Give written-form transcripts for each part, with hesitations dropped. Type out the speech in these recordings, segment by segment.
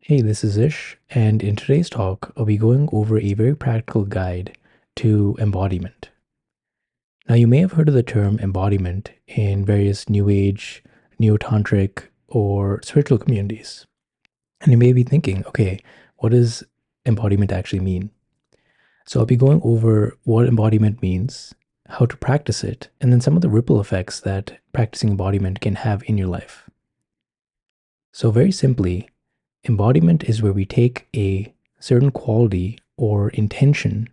Hey, this is Ish, and in today's talk, I'll be going over a very practical guide to embodiment. Now, you may have heard of the term embodiment in various New Age, neo-tantric, or spiritual communities. And you may be thinking, okay, what does embodiment actually mean? So I'll be going over what embodiment means, how to practice it, and then some of the ripple effects that practicing embodiment can have in your life. So very simply, embodiment is where we take a certain quality or intention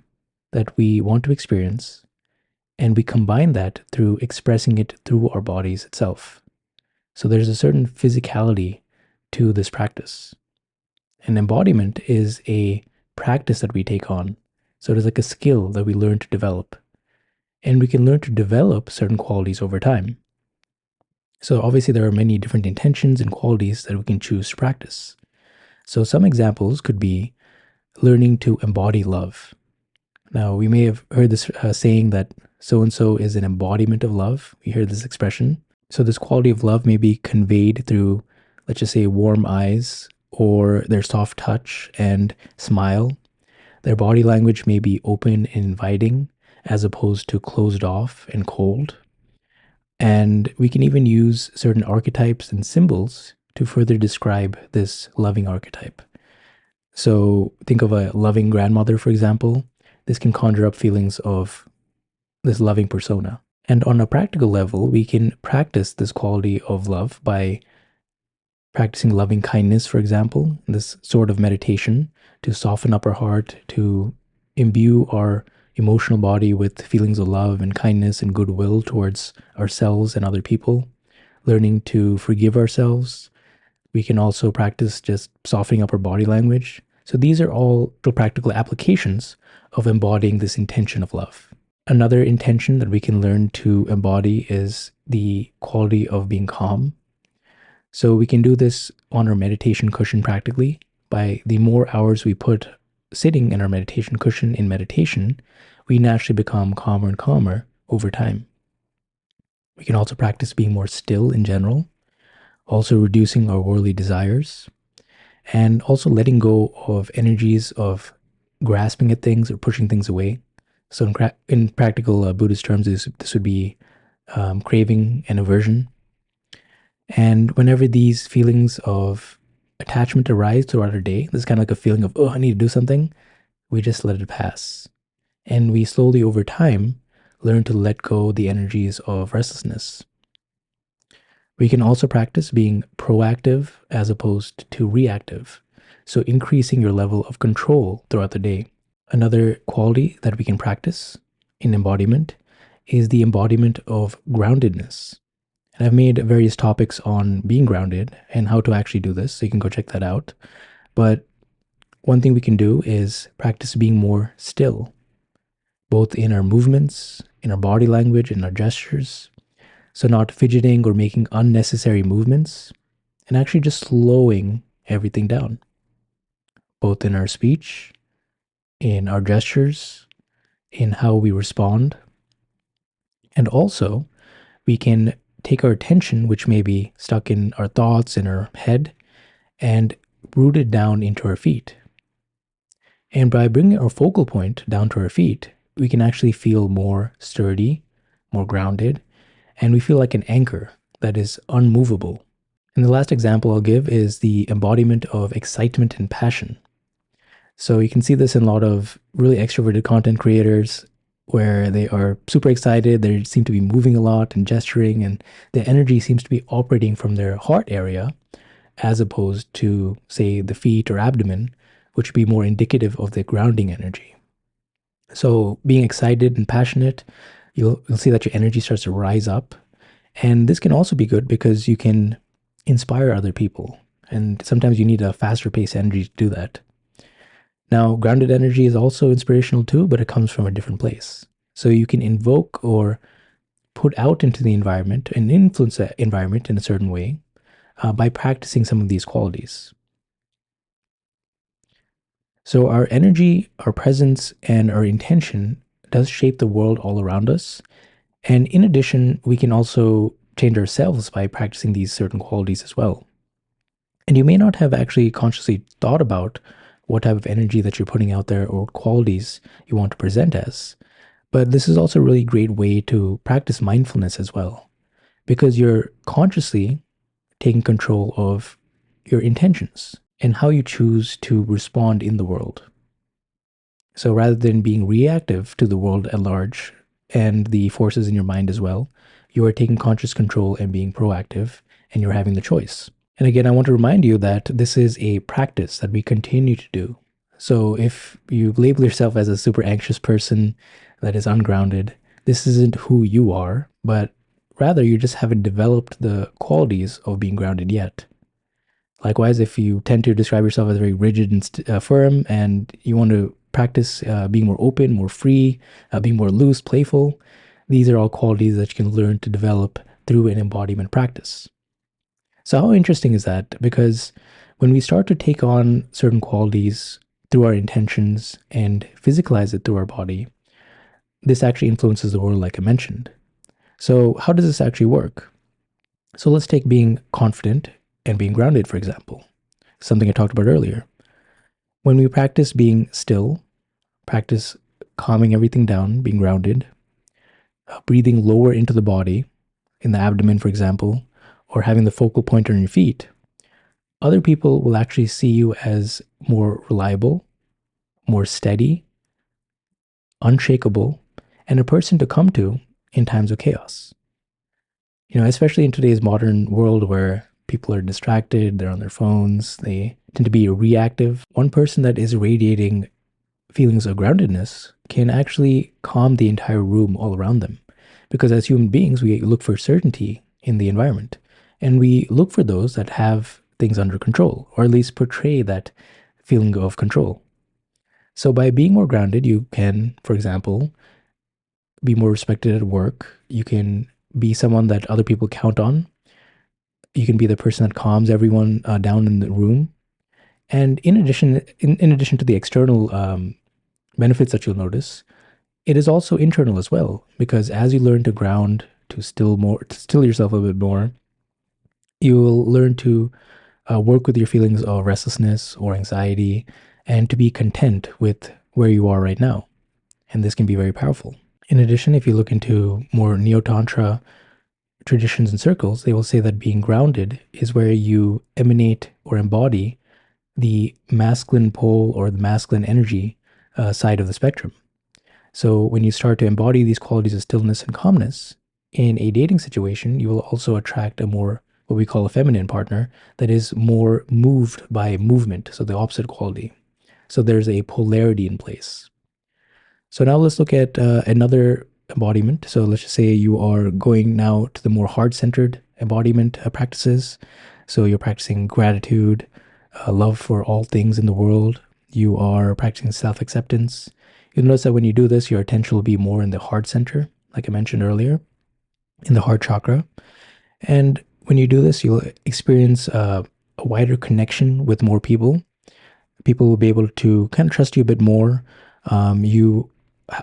that we want to experience and we combine that through expressing it through our bodies itself. So there's a certain physicality to this practice. And embodiment is a practice that we take on. So it is like a skill that we learn to develop. And we can learn to develop certain qualities over time. So obviously there are many different intentions and qualities that we can choose to practice. So some examples could be learning to embody love. Now, we may have heard this saying that so and so is an embodiment of love. We hear this expression. So, this quality of love may be conveyed through, let's just say, warm eyes or their soft touch and smile. Their body language may be open and inviting as opposed to closed off and cold. And we can even use certain archetypes and symbols to further describe this loving archetype. So think of a loving grandmother, for example. This can conjure up feelings of this loving persona. And on a practical level, we can practice this quality of love by practicing loving kindness, for example, this sort of meditation to soften up our heart, to imbue our emotional body with feelings of love and kindness and goodwill towards ourselves and other people, learning to forgive ourselves. We can also practice just softening up our body language. So these are all practical applications of embodying this intention of love. Another intention that we can learn to embody is the quality of being calm. So we can do this on our meditation cushion practically. By the more hours we put sitting in our meditation cushion in meditation, we naturally become calmer and calmer over time. We can also practice being more still in general, also reducing our worldly desires, and also letting go of energies of grasping at things or pushing things away. So, in practical Buddhist terms, this would be craving and aversion. And whenever these feelings of attachment arise throughout our day, this is kind of like a feeling of, oh, I need to do something. We just let it pass. And we slowly, over time, learn to let go the energies of restlessness. We can also practice being proactive as opposed to reactive, so increasing your level of control throughout the day. Another quality that we can practice in embodiment is the embodiment of groundedness. And I've made various topics on being grounded and how to actually do this, so you can go check that out. But one thing we can do is practice being more still, both in our movements, in our body language, in our gestures. So, not fidgeting or making unnecessary movements, and actually just slowing everything down, both in our speech, in our gestures, in how we respond. And also, we can take our attention, which may be stuck in our thoughts, in our head, and root it down into our feet. And by bringing our focal point down to our feet, we can actually feel more sturdy, more grounded, and we feel like an anchor that is unmovable. And the last example I'll give is the embodiment of excitement and passion. So you can see this in a lot of really extroverted content creators where they are super excited, they seem to be moving a lot and gesturing, and the energy seems to be operating from their heart area as opposed to, say, the feet or abdomen, which would be more indicative of the grounding energy. So being excited and passionate, you'll see that your energy starts to rise up. And this can also be good because you can inspire other people. And sometimes you need a faster pace energy to do that. Now, grounded energy is also inspirational too, but it comes from a different place. So you can invoke or put out into the environment and influence the environment in a certain way by practicing some of these qualities. So our energy, our presence, and our intention does shape the world all around us. And in addition, we can also change ourselves by practicing these certain qualities as well. And you may not have actually consciously thought about what type of energy that you're putting out there or qualities you want to present as. But this is also a really great way to practice mindfulness as well, because you're consciously taking control of your intentions and how you choose to respond in the world. So rather than being reactive to the world at large and the forces in your mind as well, you are taking conscious control and being proactive, and you're having the choice. And again, I want to remind you that this is a practice that we continue to do. So if you label yourself as a super anxious person that is ungrounded, this isn't who you are, but rather you just haven't developed the qualities of being grounded yet. Likewise, if you tend to describe yourself as very rigid and firm, and you want to practice being more open, more free, being more loose, playful, these are all qualities that you can learn to develop through an embodiment practice. So, how interesting is that? Because when we start to take on certain qualities through our intentions and physicalize it through our body, this actually influences the world, like I mentioned. So, how does this actually work? So, let's take being confident and being grounded, for example, something I talked about earlier. When we practice being still, practice calming everything down, being grounded, breathing lower into the body, in the abdomen, for example, or having the focal point on your feet, other people will actually see you as more reliable, more steady, unshakable, and a person to come to in times of chaos. Especially in today's modern world where people are distracted, they're on their phones, they tend to be reactive. One person that is radiating feelings of groundedness can actually calm the entire room all around them. Because as human beings, we look for certainty in the environment. And we look for those that have things under control, or at least portray that feeling of control. So by being more grounded, you can, for example, be more respected at work. You can be someone that other people count on. You can be the person that calms everyone down in the room. And in addition to the external benefits that you'll notice, it is also internal as well, because as you learn to ground, to still yourself a bit more, you will learn to work with your feelings of restlessness or anxiety, and to be content with where you are right now. And this can be very powerful. In addition, if you look into more neo-tantra traditions and circles, they will say that being grounded is where you emanate or embody the masculine pole or the masculine energy side of the spectrum. So when you start to embody these qualities of stillness and calmness in a dating situation, you will also attract a more what we call a feminine partner that is more moved by movement, so the opposite quality. So there's a polarity in place. So now let's look at another embodiment. So let's just say you are going now to the more heart-centered embodiment practices. So you're practicing gratitude, love for all things in the world. You are practicing self-acceptance. You'll notice that when you do this, your attention will be more in the heart center, like I mentioned earlier, in the heart chakra. And when you do this, you'll experience a wider connection with more people. People will be able to kind of trust you a bit more. You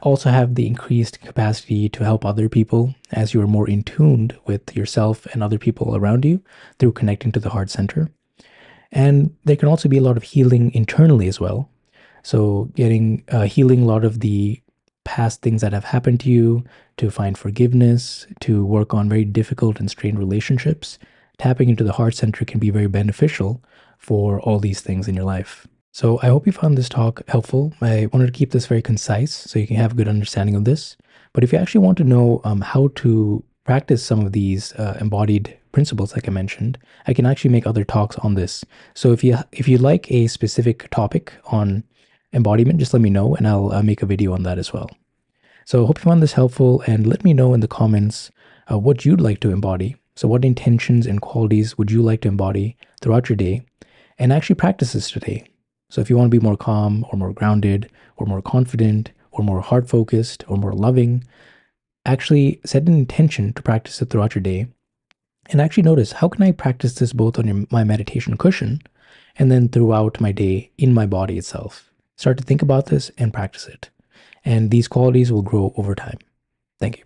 also have the increased capacity to help other people as you are more in tuned with yourself and other people around you through connecting to the heart center. And there can also be a lot of healing internally as well. So healing a lot of the past things that have happened to you, to find forgiveness, to work on very difficult and strained relationships. Tapping into the heart center can be very beneficial for all these things in your life. So I hope you found this talk helpful. I wanted to keep this very concise so you can have a good understanding of this. But if you actually want to know how to practice some of these embodied principles, like I mentioned, I can actually make other talks on this. So if you like a specific topic on embodiment, just let me know and I'll make a video on that as well. So I hope you found this helpful, and let me know in the comments what you'd like to embody. So what intentions and qualities would you like to embody throughout your day, and actually practice this today. So if you want to be more calm or more grounded or more confident or more heart focused or more loving, actually set an intention to practice it throughout your day. And actually notice, how can I practice this both on my meditation cushion and then throughout my day in my body itself? Start to think about this and practice it. And these qualities will grow over time. Thank you.